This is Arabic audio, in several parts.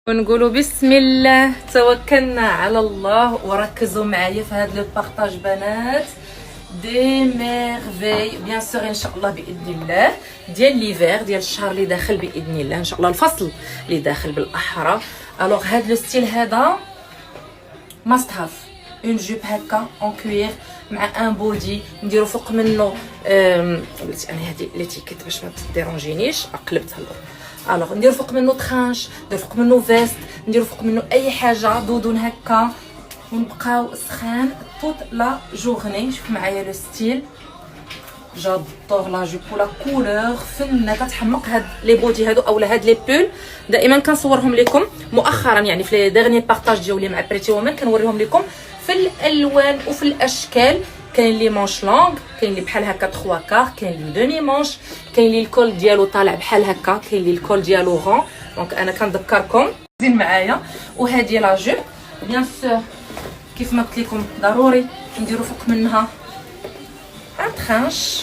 ونقولوا بسم الله، توكلنا على الله وركزوا معايا في هذا لو بارطاج بنات. دي ميرفي بيان سور ان شاء الله باذن الله ديال ليفير ديال الشهر اللي داخل باذن الله، ان شاء الله الفصل اللي داخل بالاحرى. الوغ هذا لو ستيل هذا ماست هاف اون جوب هكا اون كوير مع ان بودي، نديرو فوق منه بلاتي انا هذه ليتيكيت باش ما تديرونجينيش قلبتها. الوغ نديرو فوق منه ترانش، نديرو فوق منه فيست، نديرو فوق منه اي حاجه دودون هكا ونبقاو سخان توت لا جورني. شوف معايا لو ستيل جادور لا جوب ولا كولور فنه كتحمق. هاد لي بودي هادو اولا هاد لي بول دائما كنصورهم لكم مؤخرا، يعني في لي ديرني بارطاج ديالي مع بريتي وومن كنوريهم لكم في الالوان وفي الاشكال. كاين اللي مونش لونغ، كاين اللي بحال هكا 3 كار، كاين اللي دومي مونش، كاين اللي الكول ديالو طالع بحال هكا، كاين اللي الكول ديالو غون. دونك انا كنذكركم زين معايا. وهذه لا جوب بيان سور كيف ما قلت لكم ضروري نديرو فوق منها ان ترانش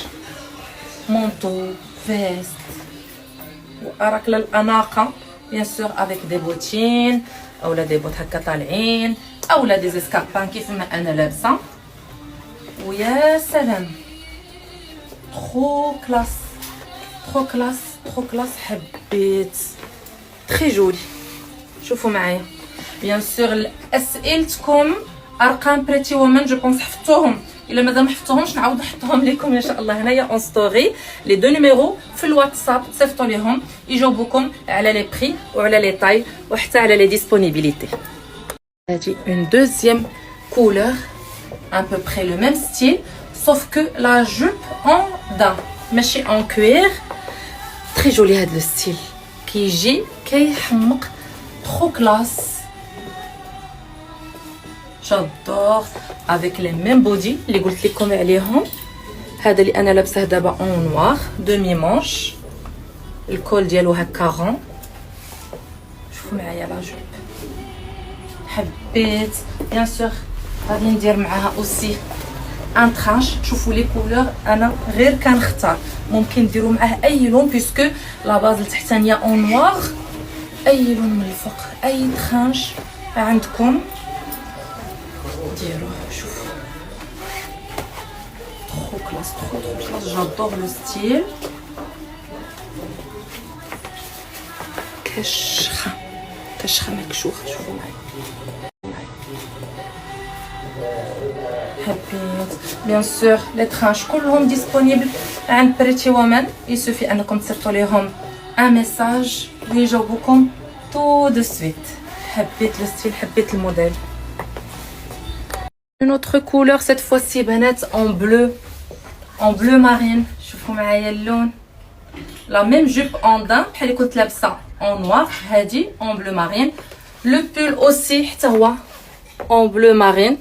مونطو فيست واراك للاناقه بيان سور افيك دي بوتين اولا دي بوت هكا طالعين اولا دي زيسكاربان كيف ما انا لابسه. ويا سلام ترو كلاس ترو كلاس ترو كلاس، حبيت تري جولي. شوفوا معايا بيان سور اسئلتكم ارقام بريتي وومن جو بونس حفظتوهم، الا مازال ما حفظتوهمش نعاود نحطهم لكم ان شاء الله هنايا اون ستوري. لي دو نيميرو في الواتساب تصيفطوا ليهم يجاوبوكم على لي بري وعلى لي تاي وحتى على لي ديسپونيبيليتي. هادي اون دوزيام كولور un peu près le même style sauf que la jupe en daim ماشي en cuir. très joli هذا الستيل كيجي كيحمق trop classe. j'adore avec les mêmes body اللي قلت لكم عليهم. هذا اللي انا لابسه دابا en noir demi manche، الكول ديالو هكا غون. شوفوا معايا لا جوب حبيت بيان سور. غادي ندير معاها اوسي ان ترانش. شوفوا لي كولور انا غير كنختار، ممكن ديروا معاه اي لون بيسكو لا باز التحتانيه اون نوار. اي لون من الفوق اي ترانش عندكم ديروه. شوفوا ترو كلاس ترو كلاس، جادور لو ستيل كشخه كشخه مكشوخه. شوفوا معايا حبيت بيان سور لي ترانش كلهم ديسپونيبل عند بريتي وومن. يسوفي انكم تصيفطوا ليهم ان ميساج ويجاوبوكم تو دو سويت. حبيت لو ستيل حبيت الموديل. اون اوتر كولور سيت فوسي بنات اون بلو مارين. شوفوا معايا اللون لا ميم جوب اون دان بحال اللي كنت لابسه اون نوار، هادي اون بلو مارين. لو بول اوسي حتى هو اون بلو مارين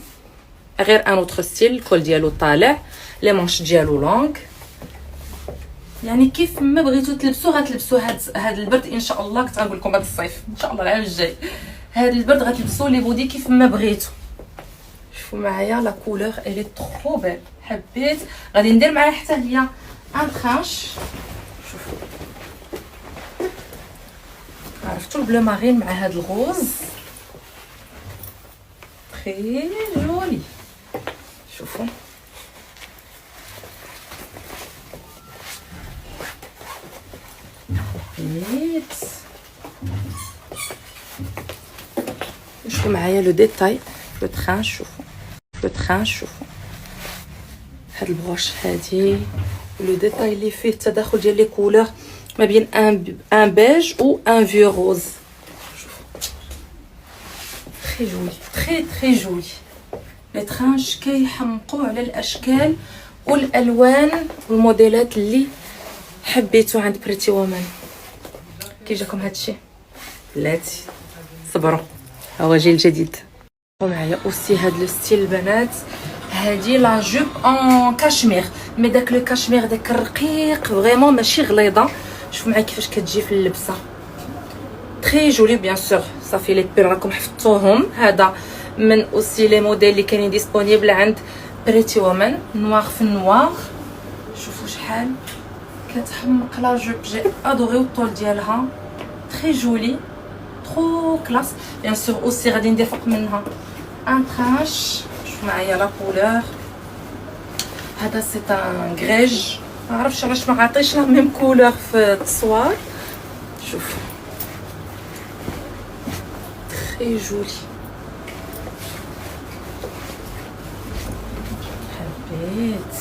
غير ان اوتر ستيل. الكول ديالو طالع، لي مونش ديالو لونغ. يعني كيف ما بغيتو تلبسو غتلبسو. هاد البرد ان شاء الله كنت غنقول لكم هاد الصيف ان شاء الله العام الجاي هاد البرد غتلبسو لي بودي كيف ما بغيتو. شوفوا معايا لا كولور الي ترو بيل حبيت. غادي ندير معاها حتى هي ان ترانش. شوفوا عرفتوا البلو مارين مع هاد الغوز تري جولي. شوفوا حبيت. شوفوا معايا لو ديتاي لو ترانش. شوفوا لو ترانش، شوفوا هاد البروش هادي لو ديتاي اللي فيه التداخل ديال لي كولور ما بين ان بيج و ان فيو روز. تري جولي تري تري جولي. لي ترانش كيحمقوا على الاشكال والالوان والموديلات اللي حبيتو عند بريتي وومن. كي جاكم هادشي بلاتي صبروا هو جيل جديد. ومعايا اوسي هاد لو ستيل البنات. هادي لا جوب اون كاشمير مي داك لو كاشمير داك الرقيق فريمون ماشي غليظه. شوفوا معايا كيفاش كتجي في اللبسه تري جولي. بيان سور صافي لي بيل راكم حفظتوهم. هذا من اوسي لي موديل اللي كاينين ديسپونيبل عند بريتي وومن نوار في النوار. شوفوا شحال كتحمق لا جوب، جي ادوري الطول ديالها تري جولي ترو كلاس. بيان سور اوسي غادي ندير فوق منها ان ترانش. شوف معايا لا كولور. هذا سي ان غريج، ما عرفتش علاش ما عطيش لا ميم كولور في التصوير. شوف تري جولي. حبيت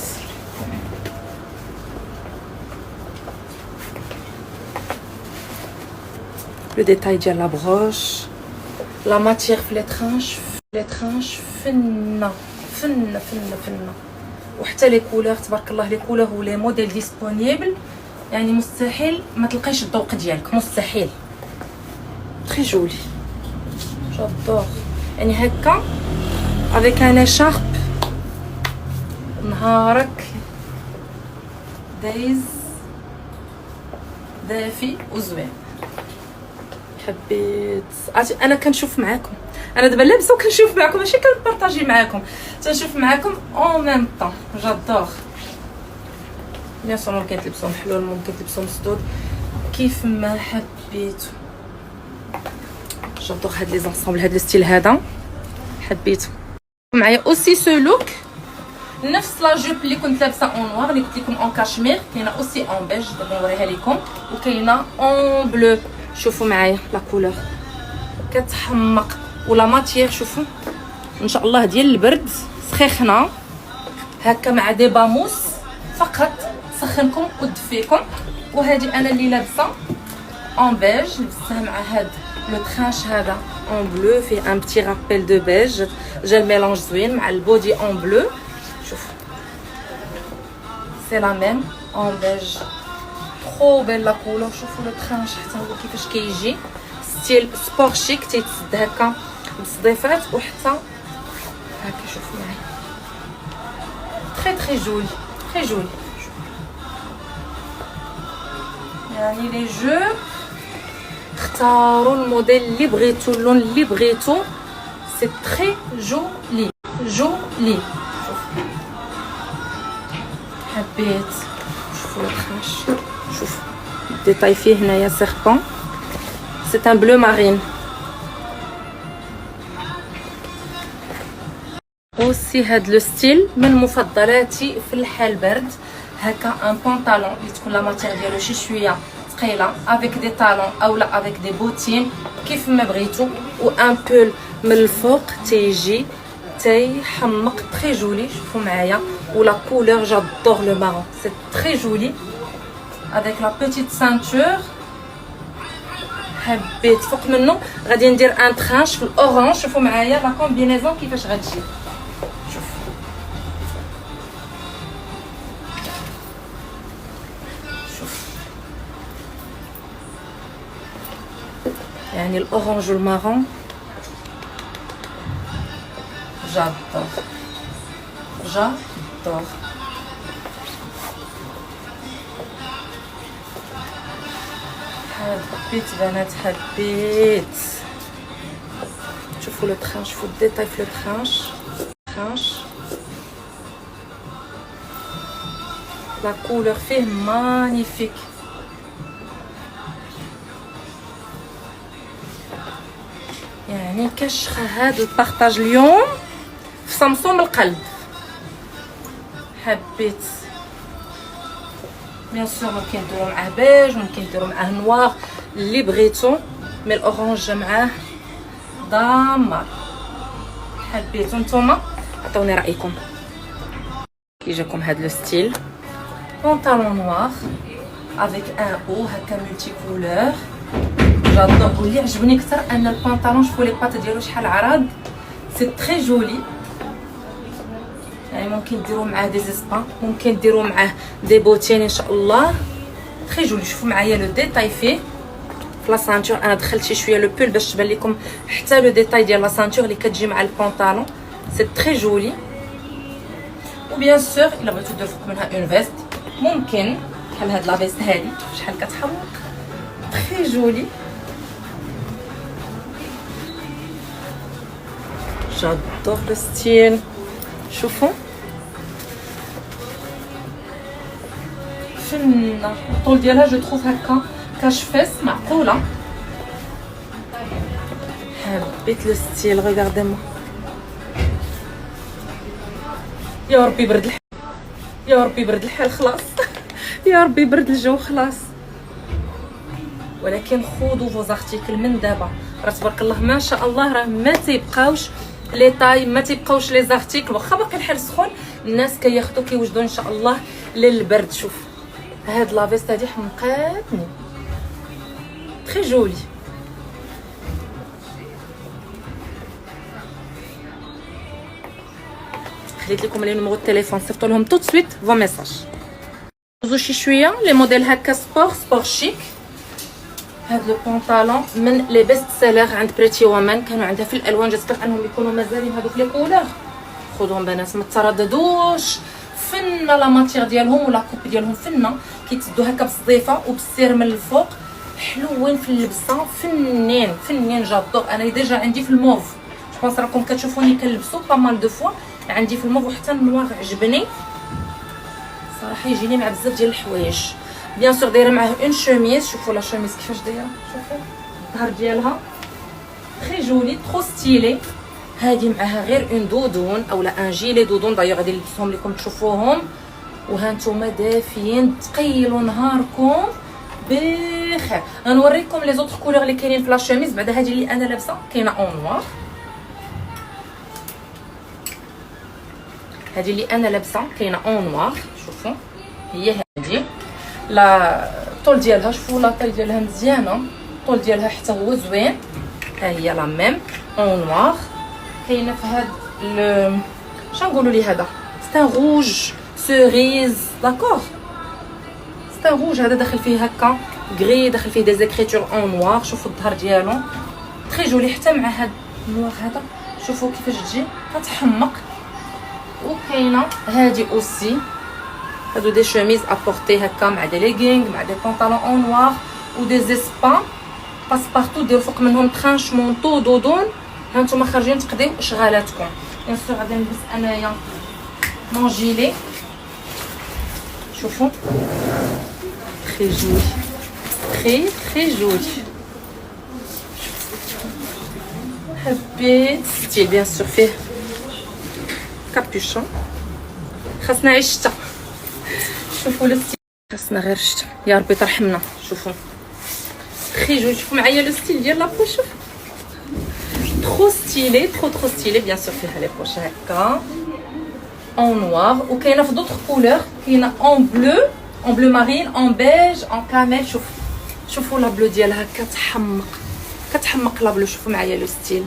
لو ديتاي ديال لا بروش، لا ماتيغ في لي ترانش فنه فنه فنه فنه. وحتى لي كولور تبارك الله، لي كولور ولي موديل ديسپونيبل، يعني مستحيل ما تلقايش الذوق ديالك، مستحيل. تري جولي جادور. يعني هكا افيك ان اشارب نهارك دايز دافي وزوين. حبيت. انا كنشوف معاكم، انا دابا لابسه وكنشوف معاكم، ماشي كنبارطاجي معاكم، تنشوف معاكم اون ميم طون. جادور. بيان سور ممكن تلبسوهم حلول، ممكن تلبسوهم مسدود كيف ما حبيتو. جادور هاد لي زونسومبل، هاد الستيل هذا حبيتو. معايا اوسي سو لوك، نفس لا جوب اللي كنت لابسه اون نوار اللي قلت لكم اون كاشمير، كاينه اوسي اون بيج دابا نوريها لكم، وكاينه اون بلو. شوفوا معايا لا كولور كتحمق، ولا ماتيير شوفوا ان شاء الله ديال البرد، سخيخنا هكا مع دي باموس فقط تسخنكم وتدفيكم. وهذه انا اللي لابسه اون بيج، لبستها مع هاد لو ترانش هذا اون بلو فيه ان بتي رابيل دو بيج، جا الميلانج زوين مع البودي اون بلو. شوف سي لا ميم اون بيج، ترو بيل لا كولور. شوفوا لو ترانش حتى هو كيفاش كيجي، ستيل سبور شيك، تيتسد هكا بالصديفات وحتى هكا. شوفوا معايا تري جولي تري جولي. يعني لي جو اختاروا الموديل اللي بغيتو، اللون اللي بغيتو، سي تري جولي جولي. شوف حبيت. شوفوا الخاش، شوف ديتاي فيه هنايا سيربون، سي ان بلو مارين. اوسي هاد لو ستيل من مفضلاتي في الحال برد. هكا ان بونطالون اللي تكون لا ماتير ديالو شي شويه ثقيله، افيك دي طالون اولا افيك دي بوتين كيف ما بغيتو، و ان بول من الفوق تيجي تيحمق. تري جولي. شوفوا معايا، ولا كولور جادور لو مارون، سي تري جولي افيك لا بيتيت سانتور. حبيت. فوق منه غادي ندير ان ترانش في الاورانج. شوفوا معايا لا كومبينيزون كيفاش غتجي. شوف شوف يعني الاورانج والمارون جادور جادور. حبيت بنات حبيت. شوفوا لو ترانش، شوفوا الديتاي في لو ترانش. لا كولور فيه مانيفيك. يعني كشخه هذا البارطاج اليوم في صمصوم القلب. حبيت. بيان سور ممكن ديروا معاه بيج، ممكن ديروا معاه نوار، اللي بغيتو، مي الاورانج جا معاه دمار. حبيتو نتوما؟ عطوني رايكم. كي جاكم هاد لو ستيل بونطالون نوار افيك ان او هكا ملتي كولور جادور. واللي عجبني اكثر ان البونطالون شوفوا لي بات ديالو شحال عراض، سي تري جولي. يعني ممكن ديروا معاه دي زيسبا، ممكن ديروا معاه دي بوتين ان شاء الله. تري جولي. شوفوا معايا لو ديتاي فيه في لا سانتور. انا دخلت شي شويه لو بول باش تبان لكم حتى لو ديتاي ديال لا سانتور اللي كتجي مع البونطالون، سي تري جولي. وبيان سور الا بغيتو ديروا فوق منها اون فيست ممكن بحال هاد لا فيست هادي شحال كتحمق. تري جولي جادور لو ستيل. شوفوا فنه الطول ديالها جو تروف هكا كاش فيس معقوله. حبيت لو ستيل ريغاردي مو. يا ربي برد الحال، يا ربي برد الحال خلاص. يا ربي برد الجو خلاص. ولكن خذوا فوز ارتيكل من دابا، راه تبارك الله ما شاء الله، راه ما تيبقاوش لي طاي، ما تيبقاوش لي زارتيكل، واخا باقي الحال سخون الناس كياخذوا كيوجدوا ان شاء الله للبرد. شوف هاد لا فيست هادي حمقاتني، تري جولي. خليت لكم لي نيميرو التليفون، صيفطوا لهم تو سويت فو ميساج. دوزو شي شويه لي موديل هكا سبور شيك. هاد لو بونطالون من لي بيست سيلر عند بريتي وومن، كانوا عندها في الالوان، جيسبر انهم يكونوا مازالين هذوك لي كولور. خذوهم بنات ما ترددوش، فنه لا ماتير ديالهم ولا كوب ديالهم فنه، كيتسدوا هكا بالصديفه وبالسير من الفوق، حلوين في اللبسه، فنين جادور. انا ديجا عندي في الموف، جو بونس راكم كتشوفوني كنلبسو با مال دو فوا، عندي في الموف وحتى النوار عجبني صراحه، يجيني مع بزاف ديال الحوايج. بيان سور دايره معاه اون شوميز، شوفوا لا شوميز كيفاش دايره، شوفوا الظهر ديالها تري جولي ترو ستيلي. هادي معاها غير اون دودون اولا ان جيلي دودون، دايوغ غادي نلبسهم لكم تشوفوهم. وها نتوما دافيين تقيلوا نهاركم بخير. غنوريكم لي زوطخ كولور اللي كاينين في لا شوميز. بعدا هادي اللي انا لابسه كاينه اون نوار، هادي اللي انا لابسه كاينه اون نوار، شوفوا هي هادي. لا الطول ديالها شوفوا، لا طول ديالها مزيانه، الطول ديالها حتى هو زوين. ها هي لا ميم اون نوار. كاينه في هاد شنقولوا لي هذا ستان روج سوريز، داكور ستان روج. هذا داخل فيه هكا غري، داخل فيه دي زيكريتور اون نوار. شوفوا الظهر ديالو تري جولي، حتى مع هاد النوار هذا شوفوا كيفاش تجي كتحمق. وكاينه هادي اوسي، هادو دي شوميز ابورتي هكا مع دي ليغينغ مع دي بونطالون اون نوار ودي زيسبا باسبارتو، ديروا فوق منهم ترانش مونطو دودون. ها نتوما خارجين تقضيو اشغالاتكم. بيان سور غادي نلبس انايا مون جيلي، شوفوا تري جولي تري جولي. حبيت ستيل بيان سور فيه كابوشون، خاصنا عيش الشتا. شوفوا لو ستيل، خاصنا غير الشتا، يا ربي ترحمنا. شوفوا تري جولي، شوفوا معايا لو ستيل ديال لابوش، شوف ترو ستيلي ترو ستيلي. بيان سور فيها لي بوش هكا اون نوار، وكاينه في دوطخ كولور، كاينه اون بلو مارين، اون بيج، اون كاميل. شوفوا لا بلو ديالها كتحمق لا بلو. شوفوا معايا لو ستيل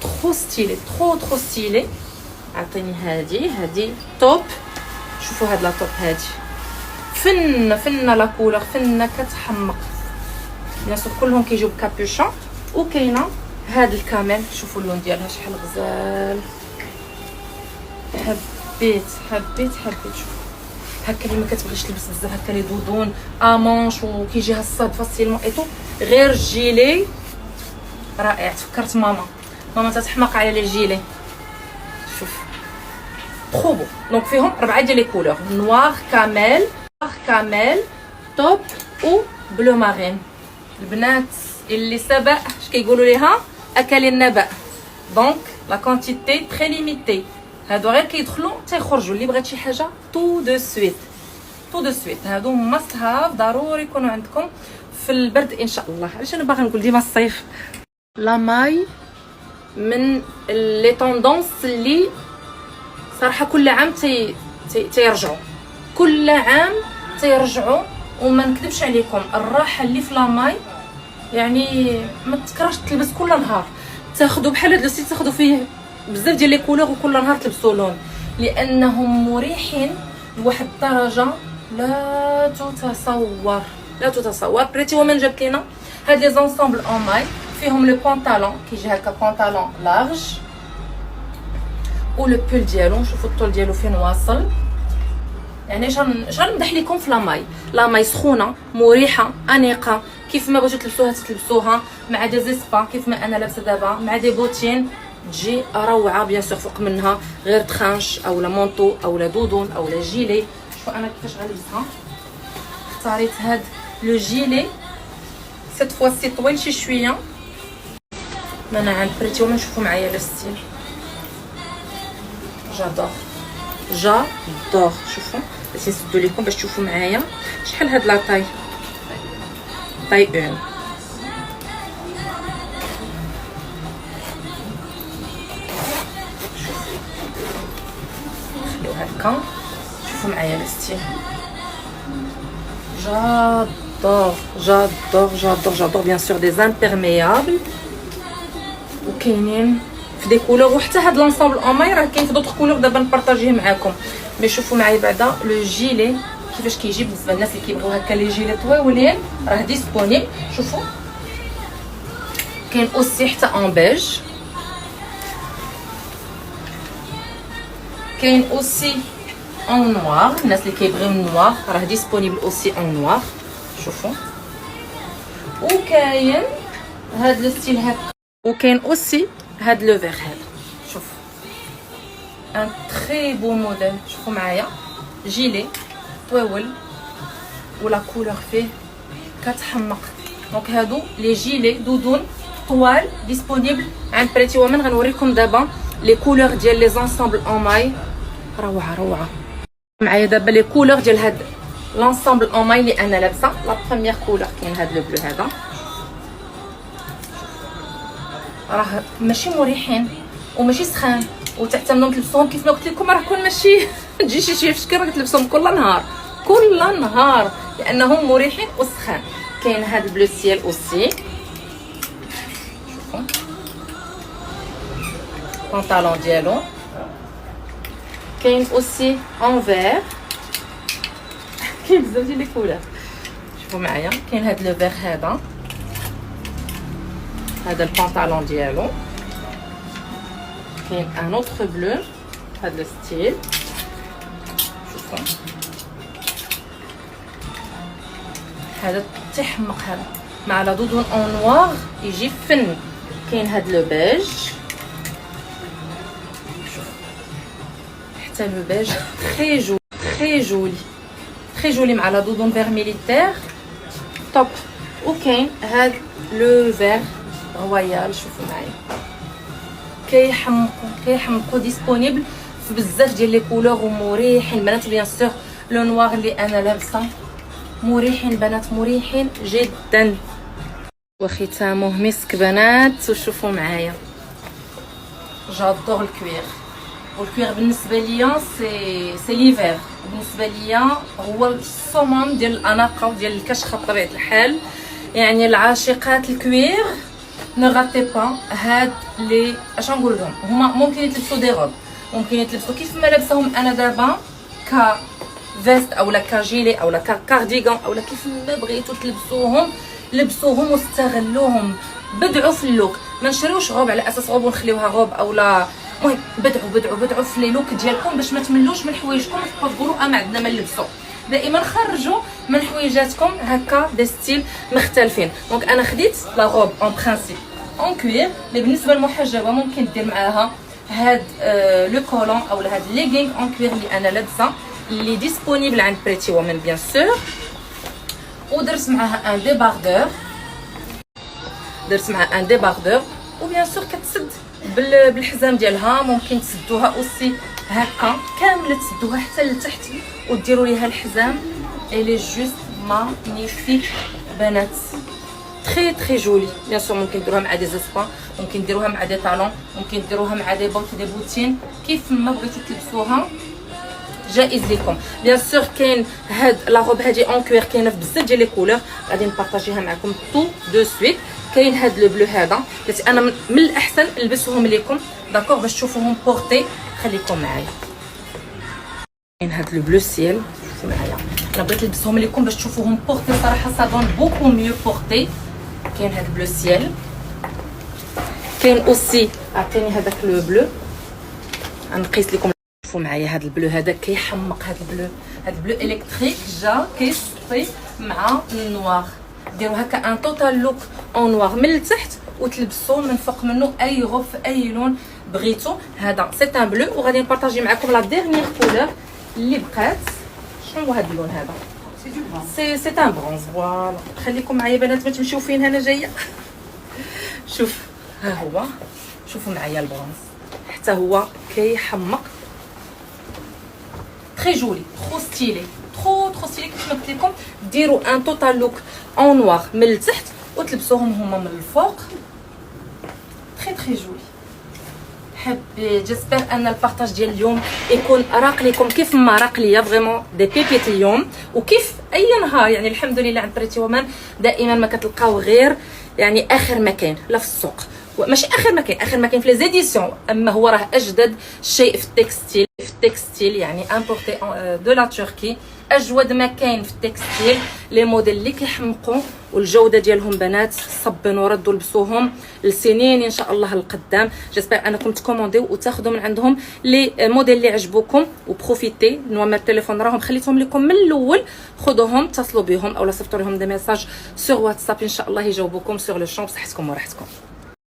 ترو ستيلي ترو ستيلي. عطيني هادي توب. شوفوا هاد لا توب هادي فنه لا كولور، فنه كتحمق. بيان سور كلهم كيجيو بكابوشون. وكاينه هاد الكامل، شوفوا اللون ديالها شحال غزال. حبيت شوفوا هكا اللي ما كتبغيش تلبس بزاف هكا لي دودون امونش وكيجيها الصاد فاسيلمون ايتو، غير جيلي رائع. تفكرت ماما تتحمق على لي جيلي. شوف ترو بو. دونك فيهم 4 ديال لي كولور، نوار كامل توب و بلو مارين. البنات اللي سبق اش كيقولوا ليها اكل النبأ، دونك لا كونتيتي تري ليميتي. هادو غير كيدخلوا تيخرجوا. اللي بغات شي حاجه تو دو سويت هادو ماست هاف، ضروري يكونوا عندكم في البرد ان شاء الله. علاش انا باغا نقول ديما الصيف. لا ماي من لي طوندونس اللي صراحه كل عام تيرجعوا، كل عام تيرجعوا. وما نكذبش عليكم، الراحه اللي في لا ماي يعني ما تكرهش تلبس كل نهار. تاخذوا بحال هاد الستيل تاخذوا فيه بزاف ديال لي كولور وكل نهار تلبسوا لون، لانهم مريحين لواحد الدرجه لا تتصور. بريتي وومن جابت لينا هاد لي زونسومبل اون ماي، فيهم لو بونطالون كيجي هكا بونطالون لارج و لو بول ديالو. شوفوا الطول ديالو فين واصل. يعني اش غنمدح لكم في لا ماي سخونه مريحه انيقه، كيف ما بغيتو تلبسوها تلبسوها مع دي زيسبا كيف ما انا لابسه دابا، مع دي بوتين تجي روعه. بيان سور فوق منها غير تخانش اولا مونطو اولا دودون اولا جيلي. شوفوا انا كيفاش غنلبسها. اختاريت هاد لو جيلي سيت فوا سي طويل شي شويه، من عند بريتي ومن. شوفوا معايا لو ستيل جادور جادور. شوفوا باش نسدو لكم باش تشوفوا معايا شحال هاد لا طاي 1. خليو هكا. شوفوا معايا لو ستيل جادور جادور جادور جادور. بيان سور دي امبيرميابل وكاينين في دي كولور، وحتى هاد لونسومبل اماي راه كاين في دوطخ كولور دابا نبارطاجيه معاكم. مي شوفوا معايا بعدا لو جيلي كيفاش كيجي بالنسبه للناس اللي كيبغيو هكا لي جيلي طويولين راه ديسپونيبل. شوفوا كاين اوسي حتى ان بيج، كاين اوسي ان نوار. الناس اللي كيبغيو النوار راه ديسپونيبل اوسي ان نوار. شوفوا وكاين هاد لو ستيل هكا، وكاين اوسي هاد لو فيغ هذا. شوف ان تري بو موديل. شوفوا معايا جيلي طويول ولا كولور فيه كتحمق. دونك هادو لي جيلي دودون طوال ديسپونيبل عند بريتي وومن. غنوريكم دابا لي كولور ديال لي زونسومبل اون ماي روعه روعه. معايا دابا لي كولور ديال هاد لونسومبل اون ماي اللي انا لابسه. لا بروميير كولور كاين هاد لو بلو هذا، راه ماشي مريحين وماشي سخان وتعتمدوا تلبسوهم كيف ما قلت لكم. راه كون ماشي تجي شي شويه في شكل راك تلبسهم كل نهار كل نهار لانهم مريحين وسخان. كاين هاد البلو سيال اوسي. شوفوا البنطالون ديالو. كاين اوسي ان فير. كاين بزاف ديال لي كولور. شوفوا معايا كاين هاد لو فير هذا، هذا البنطالون ديالو. كاين ان اوتر بلو هذا الستيل. شوفوا هذا تيحمق هذا مع لا دودون اون نوار يجي فن. كاين هذا لو بيج. شوف حتى لو بيج تري جولي تري جولي تري جولي مع لا دودون فيغ ميليتير توب. وكاين هذا لو فيغ رويال. شوفوا معايا كيحمقوا ديسپونيبل في بزاف ديال لي كولور ومريحين البنات. بيان سور لو نوار اللي انا لابسه مريحين البنات مريحين جدا. وختامه مسك بنات. وشوفوا معايا جادور الكوير. والكوير بالنسبه ليا سي ليفير. بالنسبه ليا هو الصمام ديال الاناقه وديال الكشخه بطبيعه الحال. يعني العاشقات الكوير نغطي با هاد لي اش نقول لهم. هما ممكن يتلبسوا دي غوب، ممكن يتلبسوا كيف ما لابسهم انا دابا ك فيست اولا كجيلي اولا كارديغان اولا كيف ما بغيتو تلبسوهم لبسوهم واستغلوهم. بدعوا في اللوك، ما نشريوش غوب على اساس غوب ونخليوها غوب اولا. المهم بدعوا في لي لوك ديالكم باش ما تملوش من حوايجكم وتبقاو تقولوا ما عندنا ما نلبسوا. دائما خرجوا من حويجاتكم هكا دي ستيل مختلفين. دونك انا خديت لا غوب اون برينسيپ اون كوير اللي بالنسبه للمحجبه ممكن دير معاها هاد لو كولون اولا هاد ليغينغ اون كوير اللي انا لابسه اللي ديسپونيبل عند بريتي وومن بيان سور. ودرت معاها ان ديباردور، درت معاها ان ديباردور وبيان سور كتسد بالحزام ديالها. ممكن تسدوها اوسي هكا كامله، تسدوها حتى لتحت وديروا ليها الحزام. الي جوست مانيفيك بنات تري تري جولي. بيان سور ممكن ديروها مع دي زسبا، ممكن ديروها مع دي طالون، ممكن ديروها مع دي بوت دي بوتين، كيف ما بغيتو تلبسوها جائز لكم. بيان سور كاين هاد لا روب هادي اون كوير كاينه في بزاف ديال لي كولور غادي نبارطاجيها معكم تو دو سويت. كاين هاد لو بلو هذا قلت انا من الاحسن نلبسهم لكم داكور باش تشوفوهم بورتي. خليكم معايا. كاين هاد لو بلو سيل. شوفوا معايا انا بغيت نلبسهم لكم باش تشوفوهم بورتي صراحه صادون بوكو ميو بورتي. كاين هاد بلو سيل. كاين اوسي عطيني هذاك لو بلو غنقيس لكم. شوفوا معايا هاد البلو هذا كيحمق. هاد البلو الكتريك جا كيصفي مع النوار. ديروا هكا ان توتال لوك اون نوار من التحت وتلبسوا من فوق منه اي غوف في اي لون بغيتو. هذا سي ان بلو. وغادي نبارطاجي معكم لا ديرنيير كولور اللي بقات. شنو هو هذا اللون هذا؟ سي ان برونز. فوالا خليكم معايا بنات ما تمشيو فين انا جايه. شوف ها هو شوفوا معايا البرونز حتى هو كيحمق تري جولي ترو ستيلي ترو ستيلي. كيفاش ما قلت لكم ديروا ان توتال لوك اون نوار من التحت وتلبسوهم هما من الفوق تري جولي. حبيت جيسبر ان البارطاج ديال اليوم يكون راق لكم كيف ما راق ليا فريمون دي بيبيت اليوم وكيف اي نهار. يعني الحمد لله عند بريتي ومان دائما ما كتلقاو غير يعني اخر مكان لا في السوق ماشي اخر مكان في لي زيديسيون. اما هو راه اجدد شيء في التكستيل يعني امبورتي دو لا تركي. اجود ما كاين في التكستيل لي موديل اللي كيحمقوا والجوده ديالهم بنات صبنوا ردوا لبسوهم لسنين ان شاء الله القدام. جيسبر انكم تكومونديو وتاخذوا من عندهم لي موديل اللي عجبوكم وبروفيتي. نوامر التليفون راهم خليتهم لكم من الاول خذوهم اتصلوا بهم او صيفطوا لهم دي ميساج سور واتساب ان شاء الله يجاوبوكم سور لو شون بصحتكم وراحتكم.